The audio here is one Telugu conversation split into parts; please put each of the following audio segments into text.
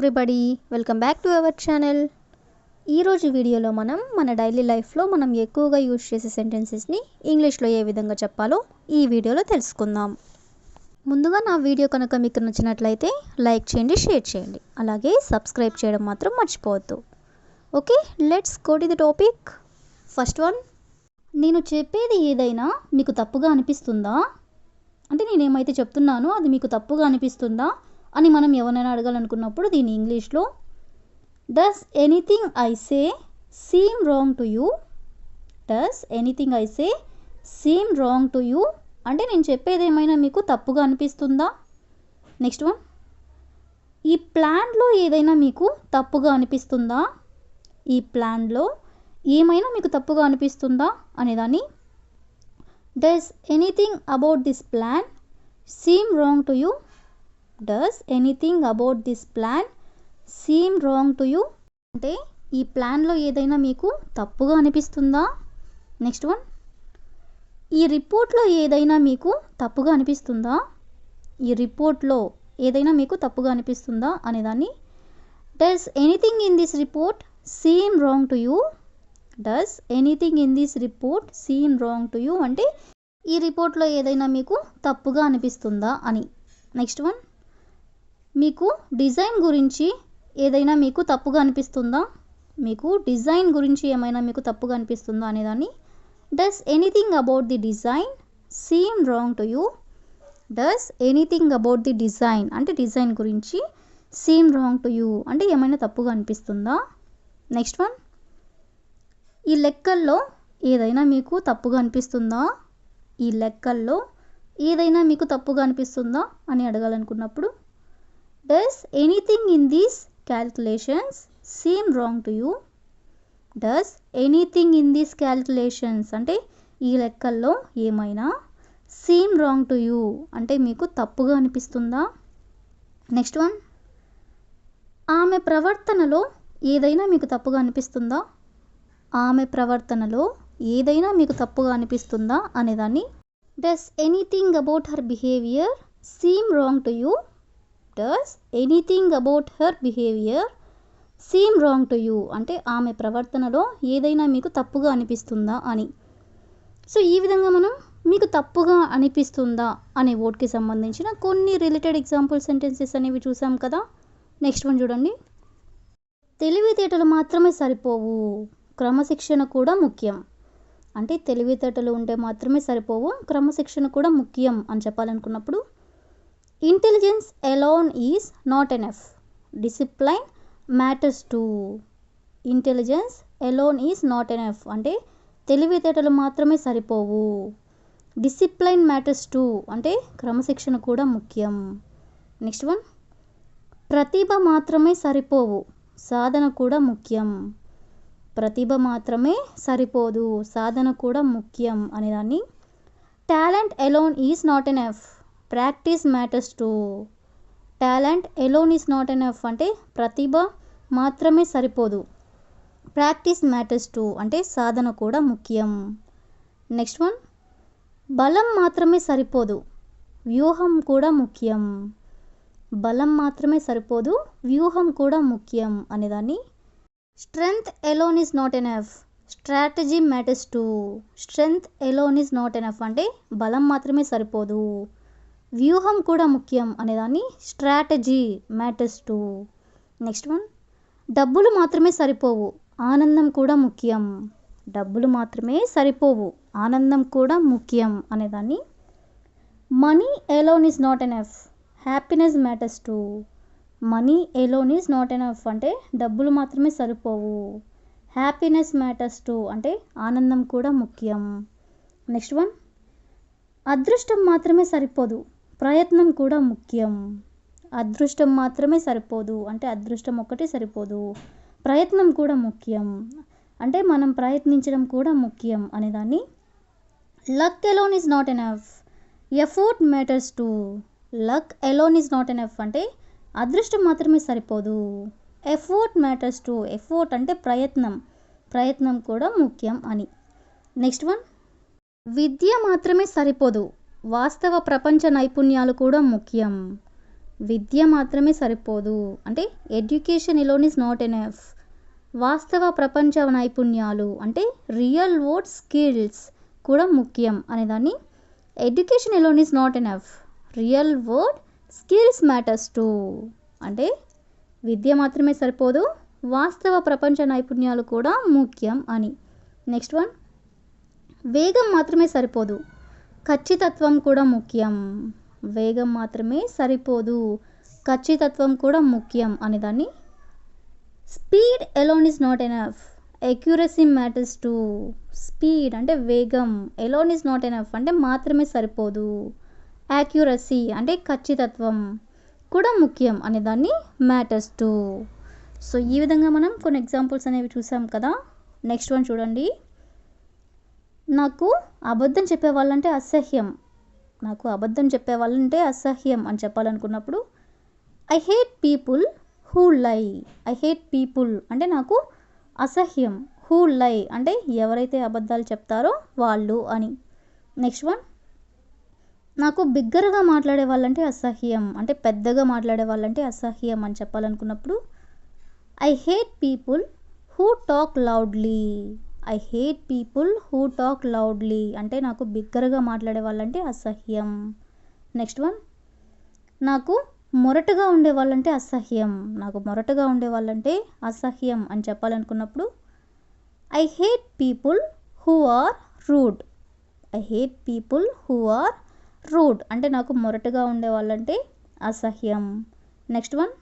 Everybody, welcome back to our channel. ఈరోజు వీడియోలో మన డైలీ లైఫ్లో మనం ఎక్కువగా యూజ్ చేసే సెంటెన్సెస్ని ఇంగ్లీష్లో ఏ విధంగా చెప్పాలో ఈ వీడియోలో తెలుసుకుందాం. ముందుగా నా వీడియో కనుక మీకు నచ్చినట్లయితే లైక్ చేయండి, షేర్ చేయండి, అలాగే సబ్స్క్రైబ్ చేయడం మాత్రం మర్చిపోవద్దు. Okay, let's go to the topic. First one, నేను చెప్పేది ఏదైనా మీకు తప్పుగా అనిపిస్తుందా? అంటే నేనేమైతే చెప్తున్నానో అది మీకు తప్పుగా అనిపిస్తుందా అని మనం ఎవరైనా అడగాలనుకున్నప్పుడు దీని ఇంగ్లీష్లో does anything I say seem wrong to you? Does anything I say seem wrong to you అంటే నేను చెప్పేది ఏమైనా మీకు తప్పుగా అనిపిస్తుందా? నెక్స్ట్ వన్, ఈ ప్లాన్లో ఏదైనా మీకు తప్పుగా అనిపిస్తుందా? ఈ ప్లాన్లో ఏమైనా మీకు తప్పుగా అనిపిస్తుందా అనేదాన్ని does anything about this plan seem wrong to you? Does anything about this plan seem wrong to you అంటే ఈ ప్లాన్లో ఏదైనా మీకు తప్పుగా అనిపిస్తుందా? నెక్స్ట్ వన్, ఈ రిపోర్ట్లో ఏదైనా మీకు తప్పుగా అనిపిస్తుందా? ఈ రిపోర్ట్లో ఏదైనా మీకు తప్పుగా అనిపిస్తుందా అనేదాన్ని does anything in this report seem wrong to you? Does anything in this report seem wrong to you అంటే ఈ రిపోర్ట్లో ఏదైనా మీకు తప్పుగా అనిపిస్తుందా అని. నెక్స్ట్ వన్, మీకు డిజైన్ గురించి ఏదైనా మీకు తప్పుగా అనిపిస్తుందా? మీకు డిజైన్ గురించి ఏమైనా మీకు తప్పుగా అనిపిస్తుందా అనేదాన్ని does anything about the design seem wrong to you? Does anything about the design అంటే డిజైన్ గురించి సీమ్ రాంగ్ టు యూ అంటే ఏమైనా తప్పుగా అనిపిస్తుందా? నెక్స్ట్ వన్, ఈ లెక్కల్లో ఏదైనా మీకు తప్పుగా అనిపిస్తుందా? ఈ లెక్కల్లో ఏదైనా మీకు తప్పుగా అనిపిస్తుందా అని అడగాలనుకున్నప్పుడు does anything in these calculations seem wrong to you? Does anything in these calculations అంటే ఈ లెక్కల్లో ఏమైనా సీమ్ రాంగ్ టు యూ అంటే మీకు తప్పుగా అనిపిస్తుందా? నెక్స్ట్ వన్, ఆమె ప్రవర్తనలో ఏదైనా మీకు తప్పుగా అనిపిస్తుందా? ఆమె ప్రవర్తనలో ఏదైనా మీకు తప్పుగా అనిపిస్తుందా అనేదాన్ని does anything about her behaviour seem wrong to you? Does anything about her behaviour seem wrong to you అంటే ఆమె ప్రవర్తనలో ఏదైనా మీకు తప్పుగా అనిపిస్తుందా అని. సో ఈ విధంగా మనం మీకు తప్పుగా అనిపిస్తుందా అనే వర్డ్కి సంబంధించిన కొన్ని రిలేటెడ్ ఎగ్జాంపుల్ సెంటెన్సెస్ అనేవి చూసాం కదా. నెక్స్ట్ వన్ చూడండి, తెలివితేటలు మాత్రమే సరిపోవు, క్రమశిక్షణ కూడా ముఖ్యం. అంటే తెలివితేటలు ఉంటే మాత్రమే సరిపోవు, క్రమశిక్షణ కూడా ముఖ్యం అని చెప్పాలనుకున్నప్పుడు intelligence alone is not enough, discipline matters too. Intelligence alone is not enough అంటే తెలివితేటలు మాత్రమే సరిపోవు, డిసిప్లైన్ మ్యాటర్స్ టూ అంటే క్రమశిక్షణ కూడా ముఖ్యం. నెక్స్ట్ వన్, ప్రతిభ మాత్రమే సరిపోవు, సాధన కూడా ముఖ్యం. ప్రతిభ మాత్రమే సరిపోదు, సాధన కూడా ముఖ్యం అనేదాన్ని talent alone is not enough, practice matters two. Talent alone is not enough అంటే ప్రతిభ మాత్రమే సరిపోదు, ప్రాక్టీస్ మ్యాటర్స్ టూ అంటే సాధన కూడా ముఖ్యం. నెక్స్ట్ వన్, బలం మాత్రమే సరిపోదు, వ్యూహం కూడా ముఖ్యం. బలం మాత్రమే సరిపోదు, వ్యూహం కూడా ముఖ్యం అనేదాన్ని strength alone is not enough, strategy matters two. Strength alone is not enough అంటే బలం మాత్రమే సరిపోదు, వ్యూహం కూడా ముఖ్యం అనేదాన్ని strategy matters two. Next one, డబ్బులు మాత్రమే సరిపోవు, ఆనందం కూడా ముఖ్యం. డబ్బులు మాత్రమే సరిపోవు, ఆనందం కూడా ముఖ్యం అనేదాన్ని money alone is not enough, happiness matters two. Money alone is not enough అంటే డబ్బులు మాత్రమే సరిపోవు, హ్యాపీనెస్ మ్యాటర్స్ టూ అంటే ఆనందం కూడా ముఖ్యం. నెక్స్ట్ వన్, అదృష్టం మాత్రమే సరిపోదు, ప్రయత్నం కూడా ముఖ్యం. అదృష్టం మాత్రమే సరిపోదు అంటే అదృష్టం ఒక్కటే సరిపోదు, ప్రయత్నం కూడా ముఖ్యం అంటే మనం ప్రయత్నించడం కూడా ముఖ్యం అనేదాన్ని luck alone is not enough, ఎఫోర్ట్ matters two. Luck alone is not enough అంటే అదృష్టం మాత్రమే సరిపోదు, ఎఫోర్ట్ మ్యాటర్స్ టూ. ఎఫోర్ట్ అంటే ప్రయత్నం, ప్రయత్నం కూడా ముఖ్యం అని. నెక్స్ట్ వన్, విద్య మాత్రమే సరిపోదు, వాస్తవ ప్రపంచ నైపుణ్యాలు కూడా ముఖ్యం. విద్య మాత్రమే సరిపోదు అంటే education alone is not enough. వాస్తవ ప్రపంచ నైపుణ్యాలు అంటే రియల్ వరల్డ్ స్కిల్స్ కూడా ముఖ్యం అనేదాన్ని education alone is not enough, real world skills matters to. అంటే విద్య మాత్రమే సరిపోదు, వాస్తవ ప్రపంచ నైపుణ్యాలు కూడా ముఖ్యం అని. నెక్స్ట్ వన్, వేగం మాత్రమే సరిపోదు, ఖచ్చితత్వం కూడా ముఖ్యం. వేగం మాత్రమే సరిపోదు, ఖచ్చితత్వం కూడా ముఖ్యం అనేదాన్ని speed alone is not enough, accuracy matters to. Speed అంటే వేగం, ఎలోన్ ఈజ్ నాట్ ఎనఫ్ అంటే మాత్రమే సరిపోదు, యాక్యురసీ అంటే ఖచ్చితత్వం కూడా ముఖ్యం అనేదాన్ని మ్యాటర్స్ టు. సో ఈ విధంగా మనం కొన్ని ఎగ్జాంపుల్స్ అనేవి చూసాం కదా. నెక్స్ట్ వన్ చూడండి, నాకు అబద్ధం చెప్పేవాళ్ళంటే అసహ్యం. నాకు అబద్ధం చెప్పేవాళ్ళంటే అసహ్యం అని చెప్పాలనుకున్నప్పుడు ఐ హేట్ పీపుల్ హూ లై. ఐ హేట్ పీపుల్ అంటే నాకు అసహ్యం, హూ లై అంటే ఎవరైతే అబద్ధాలు చెప్తారో వాళ్ళు అని. నెక్స్ట్ వన్, నాకు బిగ్గరగా మాట్లాడే వాళ్ళంటే అసహ్యం అంటే పెద్దగా మాట్లాడే వాళ్ళంటే అసహ్యం అని చెప్పాలనుకున్నప్పుడు I hate people who talk loudly. I hate people who talk loudly అంటే నాకు బిగ్గరగా మాట్లాడే వాళ్ళంటే అసహ్యం. నెక్స్ట్ వన్, నాకు మొరటుగా ఉండే వాళ్ళంటే అసహ్యం. నాకు మొరటుగా ఉండే వాళ్ళంటే అసహ్యం అని చెప్పాలనుకున్నప్పుడు I hate people who are rude. I hate people who are rude అంటే నాకు మొరటుగా ఉండే వాళ్ళంటే అసహ్యం. నెక్స్ట్ వన్,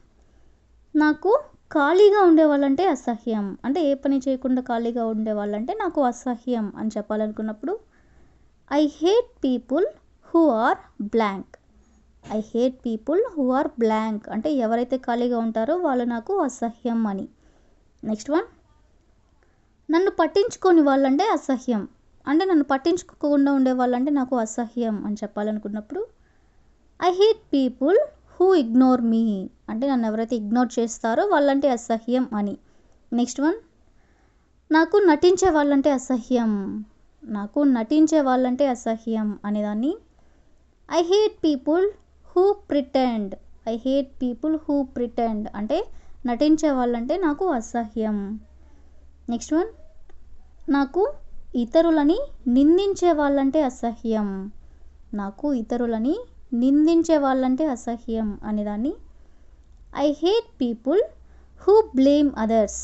నాకు ఖాళీగా ఉండే వాళ్ళంటే అసహ్యం అంటే ఏ పని చేయకుండా ఖాళీగా ఉండే వాళ్ళంటే నాకు అసహ్యం అని చెప్పాలనుకున్నప్పుడు I hate people who are blank. I hate people who are blank అంటే ఎవరైతే ఖాళీగా ఉంటారో వాళ్ళు నాకు అసహ్యం అని. నెక్స్ట్ వన్, నన్ను పట్టించుకోని వాళ్ళంటే అసహ్యం అంటే నన్ను పట్టించుకోకుండా ఉండే వాళ్ళంటే నాకు అసహ్యం అని చెప్పాలనుకున్నప్పుడు I hate people who ignore me అంటే నన్ను ఎవరైతే ఇగ్నోర్ చేస్తారో వాళ్ళంటే అసహ్యం అని. నెక్స్ట్ వన్, నాకు నటించే వాళ్ళంటే అసహ్యం. నాకు నటించే వాళ్ళంటే అసహ్యం అనేదాన్ని I hate people who pretend. I hate people who pretend అంటే నటించే వాళ్ళంటే నాకు అసహ్యం. నెక్స్ట్ వన్, నాకు ఇతరులని నిందించే వాళ్ళంటే అసహ్యం. నాకు ఇతరులని నిందించే వాళ్ళంటే అసహ్యం అనేదాన్ని I hate people who blame others.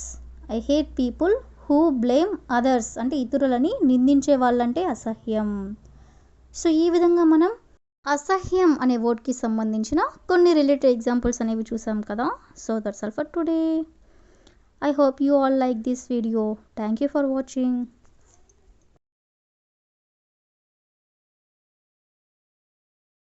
I hate people who blame others అంటే ఇతరులని నిందించే వాళ్ళంటే అసహ్యం. సో ఈ విధంగా మనం అసహ్యం అనే వర్డ్కి సంబంధించిన కొన్ని రిలేటెడ్ ఎగ్జాంపుల్స్ అనేవి చూసాం కదా. So that's all for today. I hope you all like this video. Thank you for watching.